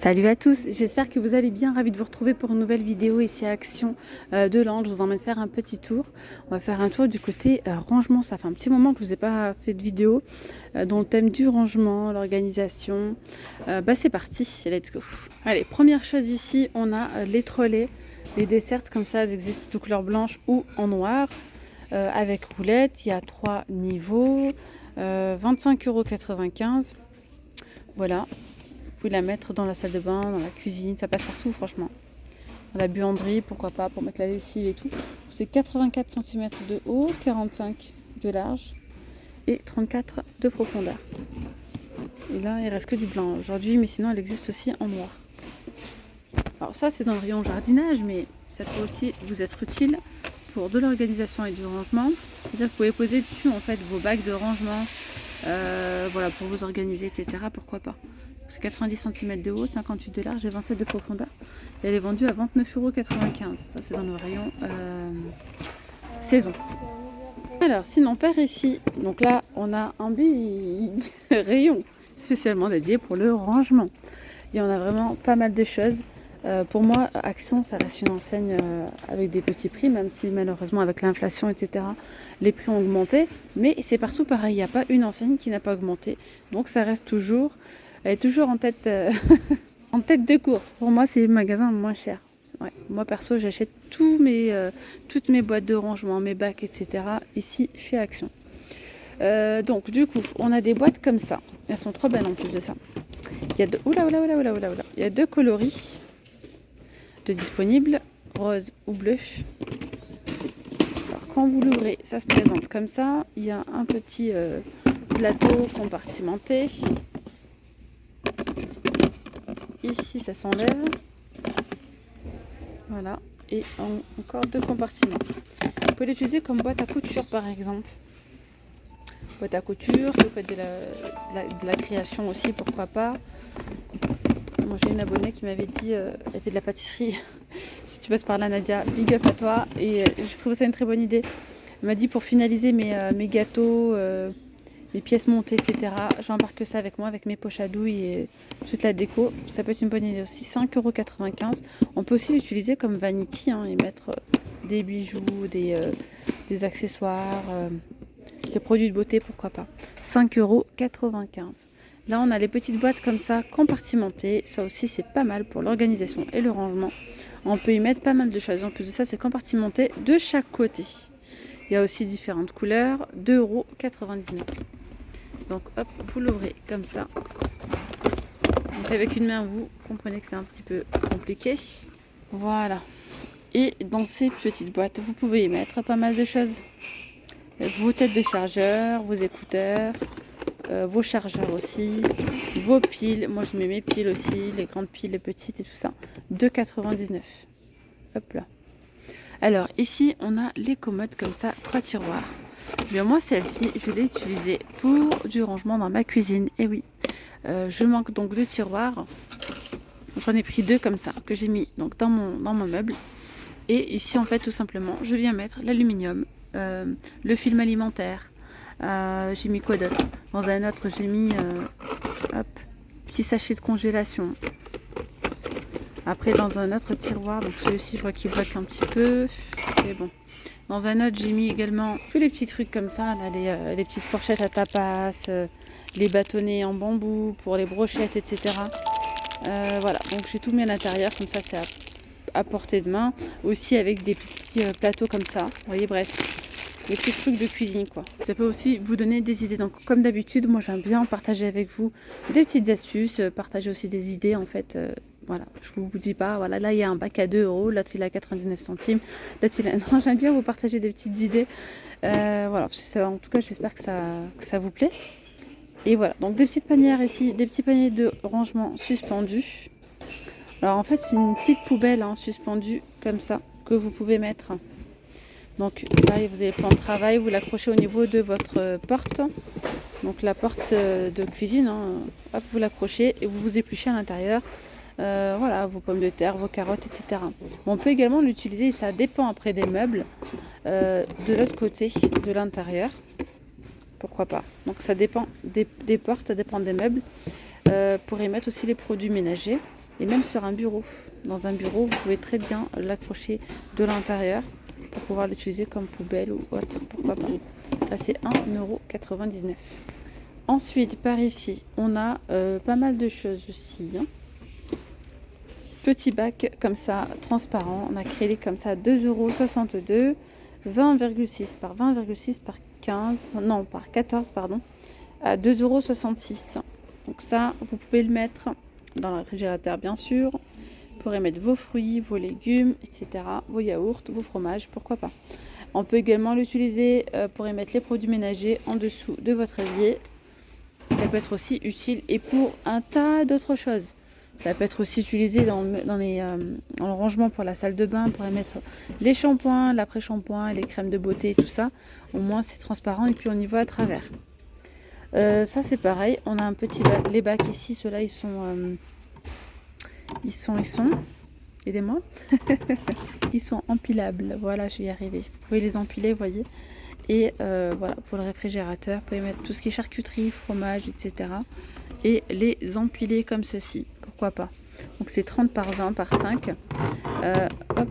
Salut à tous, j'espère que vous allez bien, ravi de vous retrouver pour une nouvelle vidéo ici à Action de Lens. Je vous emmène faire un petit tour. On va faire un tour du côté rangement. Ça fait un petit moment que je vous ai pas fait de vidéo dans le thème du rangement, l'organisation. C'est parti, let's go. Allez, première chose ici, on a les trolleys, les desserts comme ça, elles existent de couleur blanche ou en noir avec roulette. Il y a 3 niveaux, 25,95 €. Voilà. Vous pouvez la mettre dans la salle de bain, dans la cuisine, ça passe partout franchement. Dans la buanderie, pourquoi pas, pour mettre la lessive et tout. C'est 84 cm de haut, 45 de large et 34 de profondeur. Et là, il reste que du blanc aujourd'hui, mais sinon elle existe aussi en noir. Alors ça, c'est dans le rayon jardinage, mais ça peut aussi vous être utile pour de l'organisation et du rangement. C'est-à-dire que vous pouvez poser dessus en fait vos bacs de rangement, voilà, pour vous organiser, etc. Pourquoi pas. C'est 90 cm de haut, 58 de large et 27 de profondeur. Et elle est vendue à 29,95 €. Ça, c'est dans le rayon saison. Alors, sinon, par ici, donc là, on a un big rayon spécialement dédié pour le rangement. Il y en a vraiment pas mal de choses. Pour moi, Action, ça reste une enseigne avec des petits prix, même si malheureusement, avec l'inflation, etc., les prix ont augmenté. Mais c'est partout pareil. Il n'y a pas une enseigne qui n'a pas augmenté. Donc, ça reste toujours... Elle est toujours en tête, en tête de course. Pour moi, c'est le magasin le moins cher. Ouais. Moi, perso, j'achète toutes mes boîtes de rangement, mes bacs, etc. ici, chez Action. Donc, du coup, on a des boîtes comme ça. Elles sont trop belles en plus de ça. Il y a deux... Il y a 2 coloris de disponibles, rose ou bleu. Alors, quand vous l'ouvrez, ça se présente comme ça. Il y a un petit plateau compartimenté. Ici, ça s'enlève. Voilà. Et encore 2 compartiments. Vous pouvez l'utiliser comme boîte à couture, par exemple. Boîte à couture, si vous faites de la création aussi, pourquoi pas. Moi, j'ai une abonnée qui m'avait dit, elle fait de la pâtisserie. Si tu passes par là, Nadia, big up à toi. Et je trouve ça une très bonne idée. Elle m'a dit pour finaliser mes gâteaux... mes pièces montées, etc. J'embarque ça avec moi, avec mes poches à douille et toute la déco. Ça peut être une bonne idée aussi. 5,95 €. On peut aussi l'utiliser comme vanity et mettre des bijoux, des accessoires, des produits de beauté, pourquoi pas. 5,95 €. Là, on a les petites boîtes comme ça, compartimentées. Ça aussi, c'est pas mal pour l'organisation et le rangement. On peut y mettre pas mal de choses. En plus de ça, c'est compartimenté de chaque côté. Il y a aussi différentes couleurs, 2,99 €. Donc hop, vous l'ouvrez comme ça. Donc avec une main, vous comprenez que c'est un petit peu compliqué. Voilà. Et dans ces petites boîtes, vous pouvez y mettre pas mal de choses. Vos têtes de chargeur, vos écouteurs, vos chargeurs aussi, vos piles. Moi je mets mes piles aussi, les grandes piles, les petites et tout ça. 2,99 €. Hop là. Alors ici on a les commodes comme ça, 3 tiroirs. Bien, moi celle-ci je l'ai utilisée pour du rangement dans ma cuisine. Et oui, je manque donc de tiroirs. J'en ai pris 2 comme ça que j'ai mis donc dans mon meuble. Et ici en fait tout simplement je viens mettre l'aluminium, le film alimentaire. J'ai mis quoi d'autre? Dans un autre j'ai mis petit sachet de congélation. Après, dans un autre tiroir, donc celui-ci, je vois qu'il bloque un petit peu. C'est bon. Dans un autre, j'ai mis également tous les petits trucs comme ça, là, les petites fourchettes à tapas, les bâtonnets en bambou pour les brochettes, etc. Voilà, donc j'ai tout mis à l'intérieur, comme ça, c'est à portée de main. Aussi avec des petits plateaux comme ça. Vous voyez, bref, des petits trucs de cuisine, quoi. Ça peut aussi vous donner des idées. Donc, comme d'habitude, moi, j'aime bien partager avec vous des petites astuces, partager aussi des idées, en fait. Voilà, je vous dis pas, voilà, là il y a un bac à 2 €, l'autre il a 99 centimes, l'autre il a... Non, j'aime bien vous partager des petites idées. Voilà, en tout cas j'espère que ça vous plaît. Et voilà, donc des petites panières ici, des petits paniers de rangement suspendus. Alors en fait c'est une petite poubelle suspendue comme ça, que vous pouvez mettre. Donc là vous avez le plan de travail, vous l'accrochez au niveau de votre porte. Donc la porte de cuisine, hop, vous l'accrochez et vous vous épluchez à l'intérieur. Voilà, vos pommes de terre, vos carottes, etc. On peut également l'utiliser, ça dépend après des meubles, de l'autre côté, de l'intérieur. Pourquoi pas. Donc ça dépend des portes, ça dépend des meubles. Pour y mettre aussi les produits ménagers. et même sur un bureau. Dans un bureau, vous pouvez très bien l'accrocher de l'intérieur pour pouvoir l'utiliser comme poubelle ou autre, pourquoi pas. Là, c'est 1,99 €. Ensuite, par ici, on a pas mal de choses aussi. Petit bac comme ça, transparent, en acrylique comme ça, 2,62 €, 20,6 par 20,6 par 15, non, par 14, pardon, à 2,66 €. Donc ça, vous pouvez le mettre dans le réfrigérateur, bien sûr. Vous pourrez mettre vos fruits, vos légumes, etc., vos yaourts, vos fromages, pourquoi pas. On peut également l'utiliser pour y mettre les produits ménagers en dessous de votre évier. Ça peut être aussi utile et pour un tas d'autres choses. Ça peut être aussi utilisé dans le rangement pour la salle de bain, pour y mettre les shampoings, l'après-shampoing, les crèmes de beauté et tout ça. Au moins c'est transparent et puis on y voit à travers. Ça c'est pareil, on a un petit bac, les bacs ici, ceux-là ils sont, aidez-moi, ils sont empilables, voilà, je vais y arriver. Vous pouvez les empiler, vous voyez. Et voilà, pour le réfrigérateur, vous pouvez mettre tout ce qui est charcuterie, fromage, etc. Et les empiler comme ceci, pourquoi pas. Donc c'est 30 par 20 par 5. Hop.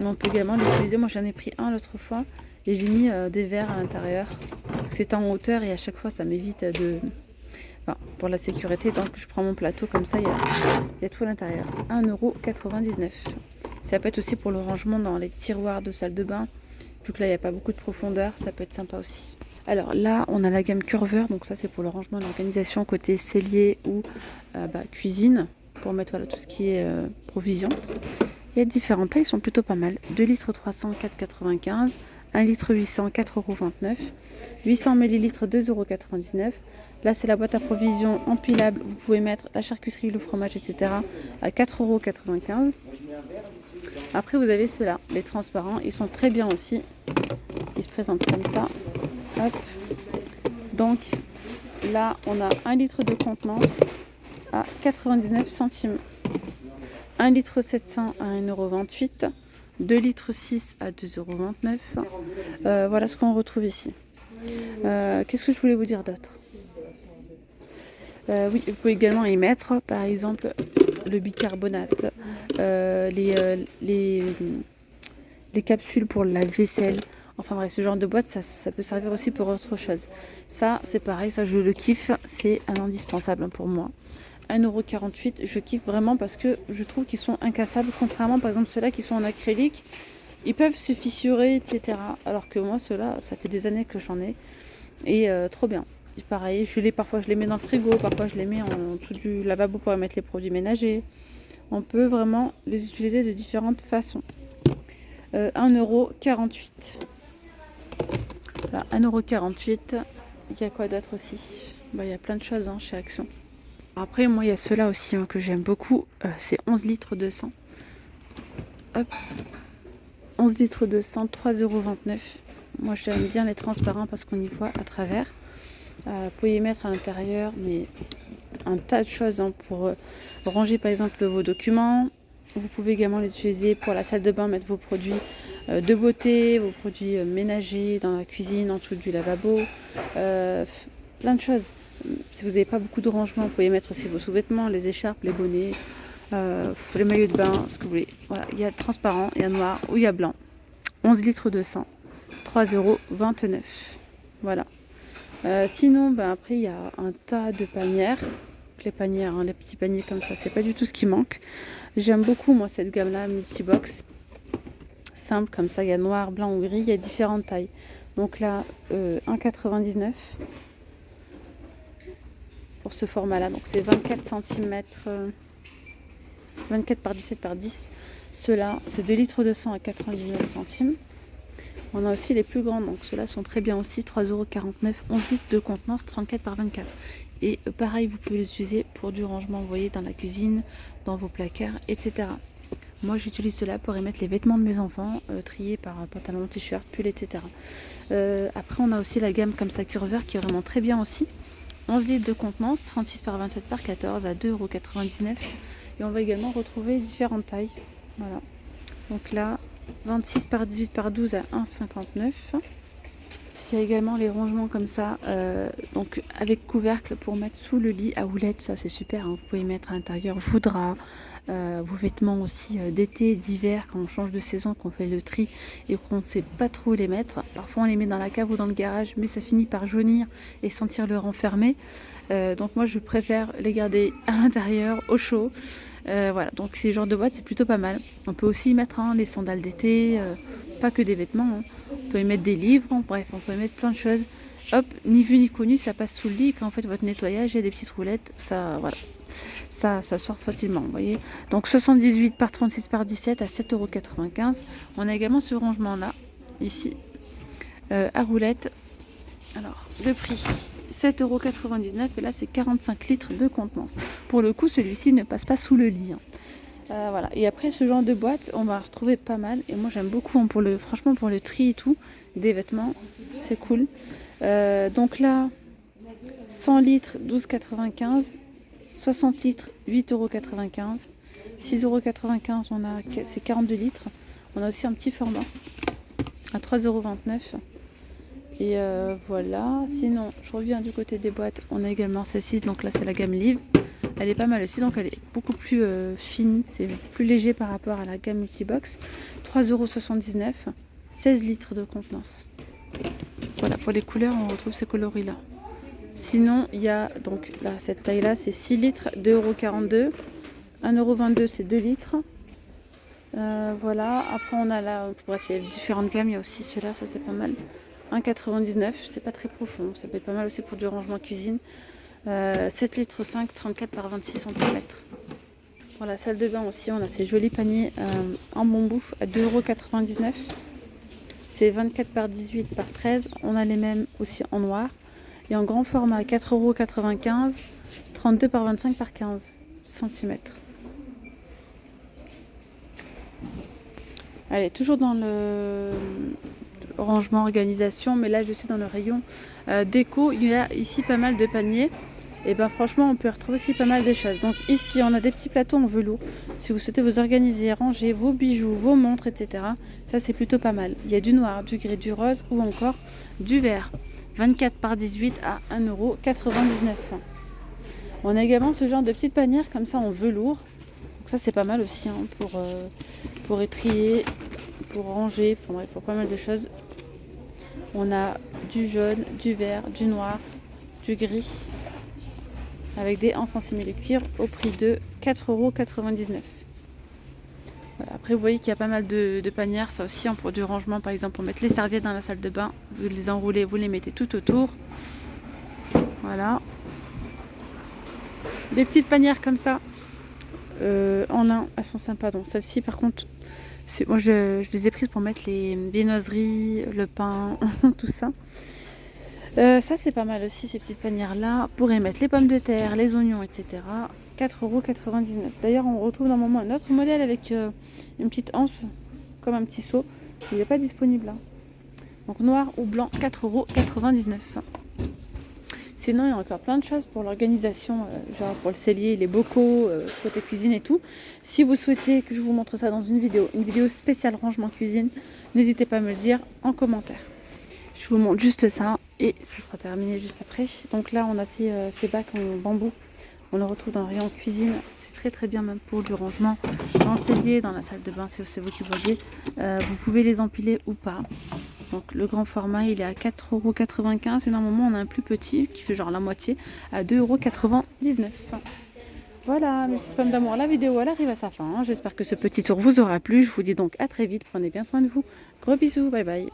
On peut également l'utiliser, moi j'en ai pris un l'autre fois et j'ai mis des verres à l'intérieur. C'est en hauteur et à chaque fois ça m'évite de... Enfin, pour la sécurité, donc je prends mon plateau comme ça, il y a tout à l'intérieur. 1,99 €. Ça peut être aussi pour le rangement dans les tiroirs de salle de bain. Vu que là il n'y a pas beaucoup de profondeur, ça peut être sympa aussi. Alors là on a la gamme Curveur, donc ça c'est pour le rangement et l'organisation côté cellier ou cuisine, pour mettre voilà, tout ce qui est provision. Il y a différentes tailles, ils sont plutôt pas mal. 2 litres 300, 4,95 €, 1 litre 800, 4,29 €, 800 ml, 2,99 €. Là c'est la boîte à provisions empilable, vous pouvez mettre la charcuterie, le fromage, etc. à 4,95 €. Après vous avez ceux-là, les transparents, ils sont très bien aussi. Ils se présentent comme ça. Hop. Donc là on a 1 litre de contenance à 99 centimes. 1 litre 700 à 1,28 €. 2 litres 6 à 2,29 €. Voilà ce qu'on retrouve ici. Qu'est-ce que je voulais vous dire d'autre? Oui, vous pouvez également y mettre par exemple le bicarbonate, les capsules pour la vaisselle. Enfin bref, ce genre de boîte, ça peut servir aussi pour autre chose. Ça, c'est pareil, ça je le kiffe, c'est un indispensable pour moi. 1,48 €, je kiffe vraiment parce que je trouve qu'ils sont incassables, contrairement par exemple ceux-là qui sont en acrylique. Ils peuvent se fissurer, etc. Alors que moi, ceux-là, ça fait des années que j'en ai. Et trop bien. Et pareil, parfois je les mets dans le frigo, parfois je les mets en dessous du lavabo pour mettre les produits ménagers. On peut vraiment les utiliser de différentes façons. 1,48 €. Voilà, 1,48 €. Il y a quoi d'autre aussi? Il y a plein de choses chez Action. Après, moi, il y a ceux-là aussi que j'aime beaucoup. C'est 11 litres de sang. Hop. 11 litres de sang, 3,29 €. Moi, j'aime bien les transparents parce qu'on y voit à travers. Vous pouvez y mettre à l'intérieur, mais un tas de choses pour ranger, par exemple, vos documents. Vous pouvez également les utiliser pour la salle de bain, mettre vos produits de beauté, vos produits ménagers dans la cuisine, en dessous du lavabo. Plein de choses. Si vous n'avez pas beaucoup de rangement, vous pouvez mettre aussi vos sous-vêtements, les écharpes, les bonnets, les maillots de bain, ce que vous voulez. Voilà, il y a transparent, il y a noir ou il y a blanc. 11 litres de sang, 3,29 €. Voilà. Sinon, après, il y a un tas de panières. Les panières, les petits paniers comme ça, c'est pas du tout ce qui manque. J'aime beaucoup, moi, cette gamme-là, multibox. Simple, comme ça, il y a noir, blanc ou gris, il y a différentes tailles. Donc là, 1,99 € pour ce format-là. Donc c'est 24 cm, 24 par 17 par 10. Ceux-là, c'est 2 litres de sang à 99 centimes. On a aussi les plus grands, donc ceux-là sont très bien aussi, 3,49 €, 11 litres de contenance, 34 par 24. Et pareil, vous pouvez les utiliser pour du rangement, vous voyez, dans la cuisine, dans vos placards, etc. Moi, j'utilise cela pour y mettre les vêtements de mes enfants, triés par pantalon, t-shirt, pull, etc. Après, on a aussi la gamme comme ça, Curveur, qui est vraiment très bien aussi. 11 litres de contenance, 36 par 27 par 14 à 2,99 €. Et on va également retrouver différentes tailles. Voilà. Donc là, 26 par 18 par 12 à 1,59 €. Il y a également les rangements comme ça, donc avec couvercle pour mettre sous le lit à houlettes, ça c'est super, hein. Vous pouvez mettre à l'intérieur vos draps, vos vêtements aussi d'été, d'hiver, quand on change de saison, qu'on fait le tri et qu'on ne sait pas trop où les mettre. Parfois on les met dans la cave ou dans le garage, mais ça finit par jaunir et sentir le renfermé. Donc moi je préfère les garder à l'intérieur, au chaud. Voilà, donc ces genres de boîtes c'est plutôt pas mal. On peut aussi y mettre les sandales d'été, pas que des vêtements, hein. On peut y mettre des livres, bref, on peut y mettre plein de choses. Hop, ni vu ni connu, ça passe sous le lit. Quand vous faites votre nettoyage, il y a des petites roulettes, ça, voilà, ça sort facilement, vous voyez. Donc 78 par 36 par 17 à 7,95 €. On a également ce rangement-là, ici, à roulettes. Alors, le prix, 7,99 € et là, c'est 45 litres de contenance. Pour le coup, celui-ci ne passe pas sous le lit, hein. Voilà. Et après ce genre de boîte, on va retrouver pas mal. Et moi j'aime beaucoup, hein, franchement pour le tri et tout, des vêtements, c'est cool. Donc là, 100 litres, 12,95 €, 60 litres, 8,95 €, 6,95 €, c'est 42 litres. On a aussi un petit format à 3,29 €. Et voilà. Sinon, je reviens du côté des boîtes. On a également celle-ci. Donc là, c'est la gamme Livre. Elle est pas mal aussi, donc elle est beaucoup plus fine, c'est plus léger par rapport à la gamme Multibox. 3,79 €, 16 litres de contenance. Voilà, pour les couleurs, on retrouve ces coloris-là. Sinon, il y a donc là, cette taille-là, c'est 6 litres, 2,42 €. 1,22 €, c'est 2 litres. Voilà, après on a là, bref, il y a différentes gammes, il y a aussi ceux-là, ça c'est pas mal. 1,99 €, c'est pas très profond, ça peut être pas mal aussi pour du rangement cuisine. 7 litres 5, 34 par 26 cm. Pour la salle de bain aussi, on a ces jolis paniers en bambou à 2,99 €. C'est 24 par 18 par 13. On a les mêmes aussi en noir. Et en grand format, 4,95 €, 32 par 25 par 15 cm. Allez, toujours dans le rangement, organisation, mais là je suis dans le rayon déco. Il y a ici pas mal de paniers. Et ben franchement, on peut retrouver aussi pas mal de choses. Donc ici, on a des petits plateaux en velours. Si vous souhaitez vous organiser, ranger vos bijoux, vos montres, etc. Ça, c'est plutôt pas mal. Il y a du noir, du gris, du rose ou encore du vert. 24 par 18 à 1,99 €. On a également ce genre de petites panières comme ça en velours. Donc ça, c'est pas mal aussi, hein, pour étrier, pour ranger, enfin, bref, pour pas mal de choses. On a du jaune, du vert, du noir, du gris, avec des anses en simili-cuir au prix de 4,99 €. Voilà. Après, vous voyez qu'il y a pas mal de panières, ça aussi, hein, pour du rangement, par exemple, pour mettre les serviettes dans la salle de bain, vous les enroulez, vous les mettez tout autour. Voilà. Des petites panières comme ça, en lin, elles sont sympas. Donc celle-ci, par contre, moi je les ai prises pour mettre les viennoiseries, le pain, tout ça. Ça c'est pas mal aussi, ces petites panières là pour y mettre les pommes de terre, les oignons, etc. 4,99 €. D'ailleurs on retrouve normalement un autre modèle avec une petite anse comme un petit seau. Il n'est pas disponible là. Donc noir ou blanc, 4,99 €. Sinon il y a encore plein de choses pour l'organisation, genre pour le cellier, les bocaux, côté cuisine et tout. Si vous souhaitez que je vous montre ça dans une vidéo spéciale rangement cuisine, n'hésitez pas à me le dire en commentaire. Je vous montre juste ça et ça sera terminé juste après. Donc là, on a ces bacs en bambou. On le retrouve dans le rayon cuisine. C'est très très bien même pour du rangement dans le cellier, dans la salle de bain, c'est vous qui voyez. Vous pouvez les empiler ou pas. Donc le grand format, il est à 4,95 € et normalement on a un plus petit qui fait genre la moitié à 2,99 €. Voilà, mes petites femmes d'amour, la vidéo elle arrive à sa fin. J'espère que ce petit tour vous aura plu. Je vous dis donc à très vite. Prenez bien soin de vous. Gros bisous, bye bye.